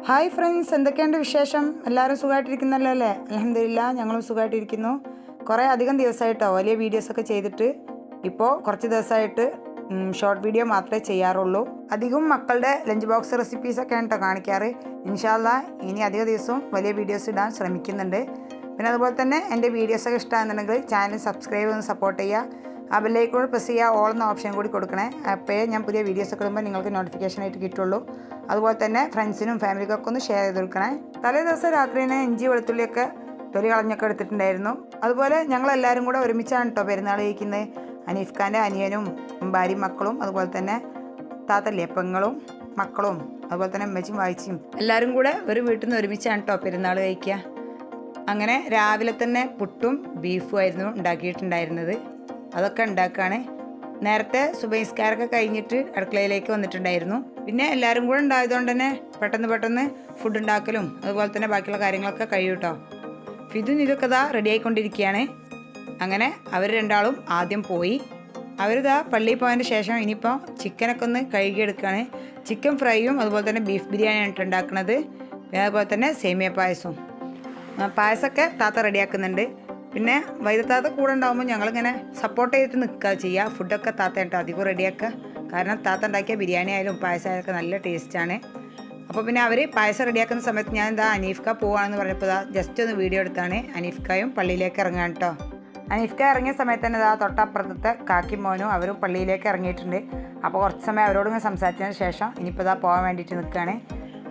Hi friends, എന്തൊക്കെയുണ്ട് വിശേഷം? എല്ലാവരും സുഖമായിട്ടിരിക്കുന്നല്ലോ അല്ലേ? അൽഹംദുലില്ലാ, ഞങ്ങളും സുഖമായിട്ടിരിക്കുന്നു. കുറേ അധികം ദിവസമായിട്ടോ വലിയ വീഡിയോസൊക്കെ ചെയ്തിട്ട് ഇപ്പോൾ കുറച്ച് ദിവസമായിട്ട് ഷോർട്ട് വീഡിയോ മാത്രമേ ചെയ്യാറുള്ളൂ. അധികം മക്കളുടെ ലഞ്ച് ബോക്സ് റെസിപ്പീസൊക്കെയാണ് കേട്ടോ കാണിക്കാറ്. ഇൻഷാ അല്ലാഹ് ഇനി അധിക ദിവസവും വലിയ വീഡിയോസ് ഇടാൻ ശ്രമിക്കുന്നുണ്ട്. പിന്നെ അതുപോലെ തന്നെ എൻ്റെ വീഡിയോസൊക്കെ ഇഷ്ടമാണെന്നുണ്ടെങ്കിൽ ചാനൽ സബ്സ്ക്രൈബ് ചെയ്ത് സപ്പോർട്ട് ചെയ്യുക. ആ ബെല്ലൈക്കൺ പ്രസ് ചെയ്യുക, ഓൾ എന്ന ഓപ്ഷൻ കൂടി കൊടുക്കണേ. അപ്പോഴേ ഞാൻ പുതിയ വീഡിയോസൊക്കെ ഇടുമ്പോൾ നിങ്ങൾക്ക് നോട്ടിഫിക്കേഷനായിട്ട് കിട്ടുള്ളൂ. അതുപോലെ തന്നെ ഫ്രണ്ട്സിനും ഫാമിലിക്കൊക്കെ ഒന്ന് ഷെയർ ചെയ്ത് കൊടുക്കണേ. തലേ ദിവസം രാത്രി തന്നെ ഇഞ്ചി വെളുത്തുള്ളിയൊക്കെ തൊലി കളഞ്ഞൊക്കെ എടുത്തിട്ടുണ്ടായിരുന്നു. അതുപോലെ ഞങ്ങളെല്ലാവരും കൂടെ ഒരുമിച്ചാണ് കേട്ടോ പെരുന്നാൾ കഴിക്കുന്നത്. അനീഫ് ഖാൻ്റെ അനിയനും ഭാര്യയും മക്കളും അതുപോലെ തന്നെ താത്തല്ലേ പെങ്ങളും മക്കളും അതുപോലെ തന്നെ അമ്മച്ചിയും വായിച്ചും എല്ലാവരും കൂടെ ഒരു വീട്ടിൽ നിന്ന് ഒരുമിച്ചാണ് കേട്ടോ പെരുന്നാൾ കഴിക്കുക. അങ്ങനെ രാവിലെ തന്നെ പുട്ടും ബീഫും ആയിരുന്നു ഉണ്ടാക്കിയിട്ടുണ്ടായിരുന്നത്. അതൊക്കെ ഉണ്ടാക്കുകയാണ്. നേരത്തെ സുബൈസ്കാരൊക്കെ കഴിഞ്ഞിട്ട് അടുക്കളയിലേക്ക് വന്നിട്ടുണ്ടായിരുന്നു. പിന്നെ എല്ലാവരും കൂടെ ഉണ്ടായതുകൊണ്ട് തന്നെ പെട്ടെന്ന് ഫുഡ് ഉണ്ടാക്കലും അതുപോലെ തന്നെ ബാക്കിയുള്ള കാര്യങ്ങളൊക്കെ കഴിയും കേട്ടോ. ഫിദും ഇതൊക്കെ ഇതാ റെഡി ആയിക്കൊണ്ടിരിക്കുകയാണ്. അങ്ങനെ അവർ രണ്ടാളും ആദ്യം പോയി. അവരിതാ പള്ളിയിൽ പോയതിന് ശേഷം ഇനിയിപ്പോൾ ചിക്കനൊക്കെ ഒന്ന് കഴുകിയെടുക്കുകയാണ്. ചിക്കൻ ഫ്രൈയും അതുപോലെ തന്നെ ബീഫ് ബിരിയാണിയാണ് ഉണ്ടാക്കുന്നത്. അതുപോലെ തന്നെ സേമിയ പായസമൊക്കെ താത്ത റെഡിയാക്കുന്നുണ്ട്. പിന്നെ വൈദ്യത്താത്ത കൂടെ ഉണ്ടാകുമ്പോൾ ഞങ്ങളിങ്ങനെ സപ്പോർട്ട് ചെയ്തിട്ട് നിൽക്കുക ചെയ്യുക. ഫുഡൊക്കെ താത്ത കേട്ടോ അധികം റെഡിയാക്കുക. കാരണം താത്ത ഉണ്ടാക്കിയ ബിരിയാണി ആയാലും പായസം ആയാലും നല്ല ടേസ്റ്റാണ്. അപ്പോൾ പിന്നെ അവർ പായസം റെഡിയാക്കുന്ന സമയത്ത് ഞാൻ എന്താ അനീഫ്ക പോവാണെന്ന് പറഞ്ഞപ്പോൾ ജസ്റ്റ് ഒന്ന് വീഡിയോ എടുത്താണ്. അനീഫ്കായും പള്ളിയിലേക്ക് ഇറങ്ങാൻ കേട്ടോ. അനീഫ്ക ഇറങ്ങിയ സമയത്ത് തന്നെ തൊട്ടപ്പുറത്തെ കാക്കി മോനും അവരും പള്ളിയിലേക്ക് ഇറങ്ങിയിട്ടുണ്ട്. അപ്പോൾ കുറച്ച് സമയം അവരോട് സംസാരിച്ചതിന് ശേഷം ഇനിയിപ്പോൾ പോകാൻ വേണ്ടിയിട്ട് നിൽക്കുകയാണ്.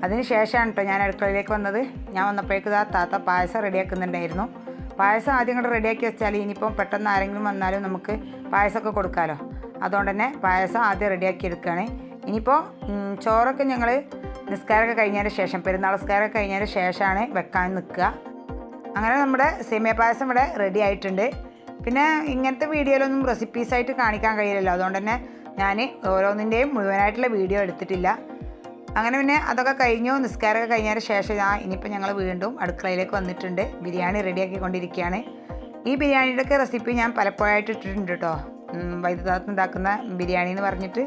അതിന് ശേഷമാണ് കേട്ടോ ഞാൻ അടുക്കളയിലേക്ക് വന്നത്. ഞാൻ വന്നപ്പോഴേക്ക് താത്ത പായസം റെഡിയാക്കുന്നുണ്ടായിരുന്നു. പായസം ആദ്യം കൂടെ റെഡിയാക്കി വെച്ചാൽ ഇനിയിപ്പം പെട്ടെന്ന് ആരെങ്കിലും വന്നാലും നമുക്ക് പായസമൊക്കെ കൊടുക്കാമല്ലോ. അതുകൊണ്ട് തന്നെ പായസം ആദ്യം റെഡിയാക്കി എടുക്കുകയാണ്. ഇനിയിപ്പോൾ ചോറൊക്കെ ഞങ്ങൾ നിസ്കാരമൊക്കെ കഴിഞ്ഞതിന് ശേഷം പെരുന്നാൾ നിസ്കാരമൊക്കെ കഴിഞ്ഞതിന് ശേഷമാണ് വെക്കാൻ നിൽക്കുക. അങ്ങനെ നമ്മുടെ സേമിയ പായസം ഇവിടെ റെഡി ആയിട്ടുണ്ട്. പിന്നെ ഇങ്ങനത്തെ വീഡിയോയിലൊന്നും റെസിപ്പീസായിട്ട് കാണിക്കാൻ കഴിയില്ലല്ലോ. അതുകൊണ്ട് തന്നെ ഞാൻ ഓരോന്നിൻ്റെയും മുഴുവനായിട്ടുള്ള വീഡിയോ എടുത്തിട്ടില്ല. അങ്ങനെ പിന്നെ അതൊക്കെ കഴിഞ്ഞു. നിസ്കാരമൊക്കെ കഴിഞ്ഞതിന് ശേഷം ഇനിയിപ്പോൾ ഞങ്ങൾ വീണ്ടും അടുക്കളയിലേക്ക് വന്നിട്ടുണ്ട്. ബിരിയാണി റെഡിയാക്കിക്കൊണ്ടിരിക്കുകയാണ്. ഈ ബിരിയാണിയുടെയൊക്കെ റെസിപ്പി ഞാൻ പലപ്പോഴായിട്ട് ഇട്ടിട്ടുണ്ട് കേട്ടോ. വൈദ്യുതാത്ത് ഉണ്ടാക്കുന്ന ബിരിയാണി എന്ന് പറഞ്ഞിട്ട്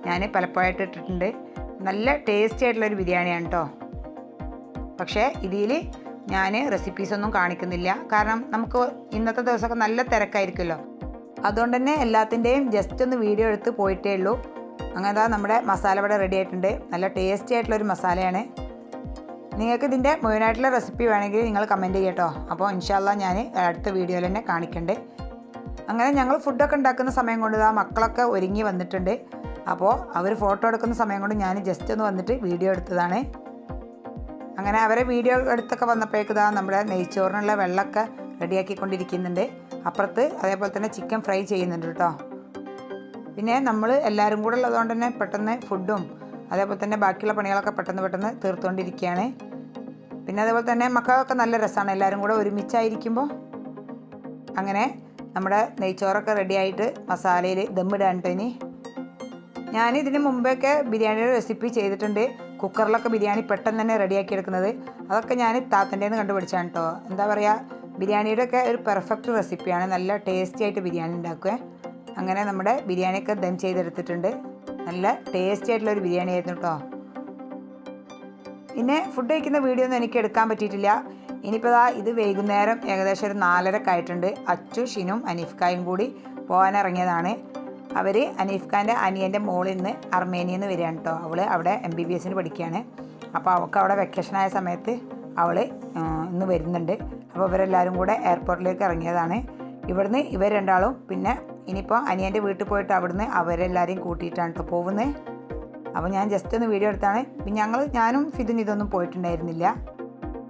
ഞാൻ പലപ്പോഴായിട്ട് ഇട്ടിട്ടുണ്ട്. നല്ല ടേസ്റ്റി ആയിട്ടുള്ളൊരു ബിരിയാണിയാണ് കേട്ടോ. പക്ഷേ ഇതിൽ ഞാൻ റെസിപ്പീസൊന്നും കാണിക്കുന്നില്ല. കാരണം നമുക്ക് ഇന്നത്തെ ദിവസമൊക്കെ നല്ല തിരക്കായിരിക്കുമല്ലോ. അതുകൊണ്ട് തന്നെ എല്ലാത്തിൻ്റെയും ജസ്റ്റ് ഒന്ന് വീഡിയോ എടുത്ത് പോയിട്ടേ ഉള്ളൂ. അങ്ങനെ നമ്മുടെ മസാല ഇവിടെ റെഡി ആയിട്ടുണ്ട്. നല്ല ടേസ്റ്റി ആയിട്ടുള്ളൊരു മസാലയാണ്. നിങ്ങൾക്ക് ഇതിൻ്റെ മുഴുവനായിട്ടുള്ള റെസിപ്പി വേണമെങ്കിൽ നിങ്ങൾ കമൻറ്റ് ചെയ്യട്ടോ. അപ്പോൾ ഇൻഷാ അല്ലാഹ് ഞാൻ അടുത്ത വീഡിയോയിൽ തന്നെ കാണിക്കണ്ട്. അങ്ങനെ ഞങ്ങൾ ഫുഡൊക്കെ ഉണ്ടാക്കുന്ന സമയം കൊണ്ട് മക്കളൊക്കെ ഒരുങ്ങി വന്നിട്ടുണ്ട്. അപ്പോൾ അവർ ഫോട്ടോ എടുക്കുന്ന സമയം കൊണ്ട് ഞാൻ ജസ്റ്റ് ഒന്ന് വന്നിട്ട് വീഡിയോ എടുത്തതാണ്. അങ്ങനെ അവരെ വീഡിയോ എടുത്തൊക്കെ വന്നപ്പോഴേക്ക് നമ്മുടെ നെയ്ച്ചോറിനുള്ള വെള്ളമൊക്കെ റെഡിയാക്കിക്കൊണ്ടിരിക്കുന്നുണ്ട്. അപ്പുറത്ത് അതേപോലെ തന്നെ ചിക്കൻ ഫ്രൈ ചെയ്യുന്നുണ്ട് കേട്ടോ. പിന്നെ നമ്മൾ എല്ലാവരും കൂടെ ഉള്ളതുകൊണ്ട് തന്നെ പെട്ടെന്ന് ഫുഡും അതേപോലെ തന്നെ ബാക്കിയുള്ള പണികളൊക്കെ പെട്ടെന്ന് തീർത്തുകൊണ്ടിരിക്കുകയാണ്. പിന്നെ അതേപോലെ തന്നെ മക്കൾക്കൊക്കെ നല്ല രസമാണ് എല്ലാവരും കൂടെ ഒരുമിച്ചായിരിക്കുമ്പോൾ. അങ്ങനെ നമ്മുടെ നെയ്ച്ചോറൊക്കെ റെഡിയായിട്ട് മസാലയിൽ ദമ്മിടാൻ കേട്ടോ. ഇനി ഞാൻ ഇതിന് മുമ്പൊക്കെ ബിരിയാണിയുടെ റെസിപ്പി ചെയ്തിട്ടുണ്ട്. കുക്കറിലൊക്കെ ബിരിയാണി പെട്ടെന്ന് തന്നെ റെഡിയാക്കി എടുക്കുന്നത്. അതൊക്കെ ഞാൻ താത്തൻ്റെ നിന്ന് കണ്ടുപിടിച്ചാണ് കേട്ടോ. എന്താ പറയുക, ബിരിയാണിയുടെയൊക്കെ ഒരു പെർഫെക്റ്റ് റെസിപ്പിയാണ്. നല്ല ടേസ്റ്റി ആയിട്ട് ബിരിയാണി ഉണ്ടാക്കുക. അങ്ങനെ നമ്മുടെ ബിരിയാണിയൊക്കെ ദം ചെയ്തെടുത്തിട്ടുണ്ട്. നല്ല ടേസ്റ്റി ആയിട്ടുള്ളൊരു ബിരിയാണി ആയിരുന്നു കേട്ടോ. പിന്നെ ഫുഡ് കഴിക്കുന്ന വീഡിയോ ഒന്നും എനിക്ക് എടുക്കാൻ പറ്റിയിട്ടില്ല. ഇനിയിപ്പോൾ ഇത് വൈകുന്നേരം ഏകദേശം ഒരു 4:30 ആയിട്ടുണ്ട്. അച്ചു ഷിനും അനീഫ്കായും കൂടി പോകാനിറങ്ങിയതാണ്. അവർ അനീഫ്ഖാൻ്റെ അനിയൻ്റെ മോളിൽ നിന്ന് അർമേനിയയിൽ നിന്ന് വരികയാണ് കേട്ടോ. അവൾ അവിടെ MBBS പഠിക്കുകയാണ്. അപ്പോൾ അവൾക്ക് അവിടെ വെക്കേഷനായ സമയത്ത് അവൾ ഇന്ന് വരുന്നുണ്ട്. അപ്പോൾ ഇവരെല്ലാവരും കൂടെ എയർപോർട്ടിലേക്ക് ഇറങ്ങിയതാണ്. ഇവിടുന്ന് ഇവർ രണ്ടാളും പിന്നെ ഇനിയിപ്പോൾ അനിയൻ്റെ വീട്ടിൽ പോയിട്ട് അവിടുന്ന് അവരെല്ലാവരെയും കൂട്ടിയിട്ടാണ് കേട്ടോ പോകുന്നത്. അപ്പോൾ ഞാൻ ജസ്റ്റ് ഒന്ന് വീഡിയോ എടുത്താണ്. പിന്നെ ഞാനും ഫിദും ഇതൊന്നും പോയിട്ടുണ്ടായിരുന്നില്ല.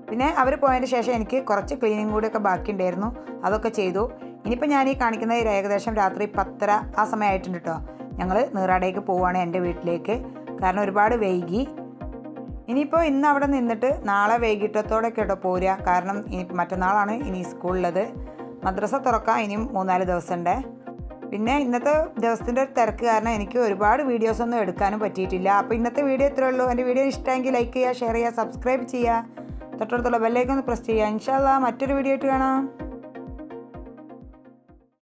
പിന്നെ അവർ പോയതിന് ശേഷം എനിക്ക് കുറച്ച് ക്ലീനിങ് കൂടിയൊക്കെ ബാക്കിയുണ്ടായിരുന്നു. അതൊക്കെ ചെയ്തു. ഇനിയിപ്പോൾ ഞാൻ ഈ കാണിക്കുന്നത് ഏകദേശം രാത്രി 10:30 ആ സമയമായിട്ടുണ്ട് കേട്ടോ. ഞങ്ങൾ നീറാടേക്ക് പോവുകയാണ് എൻ്റെ വീട്ടിലേക്ക്. കാരണം ഒരുപാട് വൈകി. ഇനിയിപ്പോൾ ഇന്ന് അവിടെ നിന്നിട്ട് നാളെ വൈകിട്ടത്തോടെ കേട്ടോ പോരുക. കാരണം മറ്റന്നാളാണ് ഇനി സ്കൂളിലുള്ളത്. മദ്രസ തുറക്കാൻ ഇനിയും 3-4 ദിവസമുണ്ട്. പിന്നെ ഇന്നത്തെ ദിവസത്തിൻ്റെ ഒരു തിരക്ക് കാരണം എനിക്ക് ഒരുപാട് വീഡിയോസൊന്നും എടുക്കാനും പറ്റിയിട്ടില്ല. അപ്പോൾ ഇന്നത്തെ വീഡിയോ ഇത്രയേ ഉള്ളൂ. എൻ്റെ വീഡിയോ ഇഷ്ടമെങ്കിൽ ലൈക്ക് ചെയ്യുക, ഷെയർ ചെയ്യുക, സബ്സ്ക്രൈബ് ചെയ്യുക, തൊട്ടടുത്തുള്ള ബെല്ലൈക്കൺ ഒന്ന് പ്രസ് ചെയ്യുക. ഇൻഷാ അല്ലാഹ് മറ്റൊരു വീഡിയോ ആയിട്ട് കാണാം.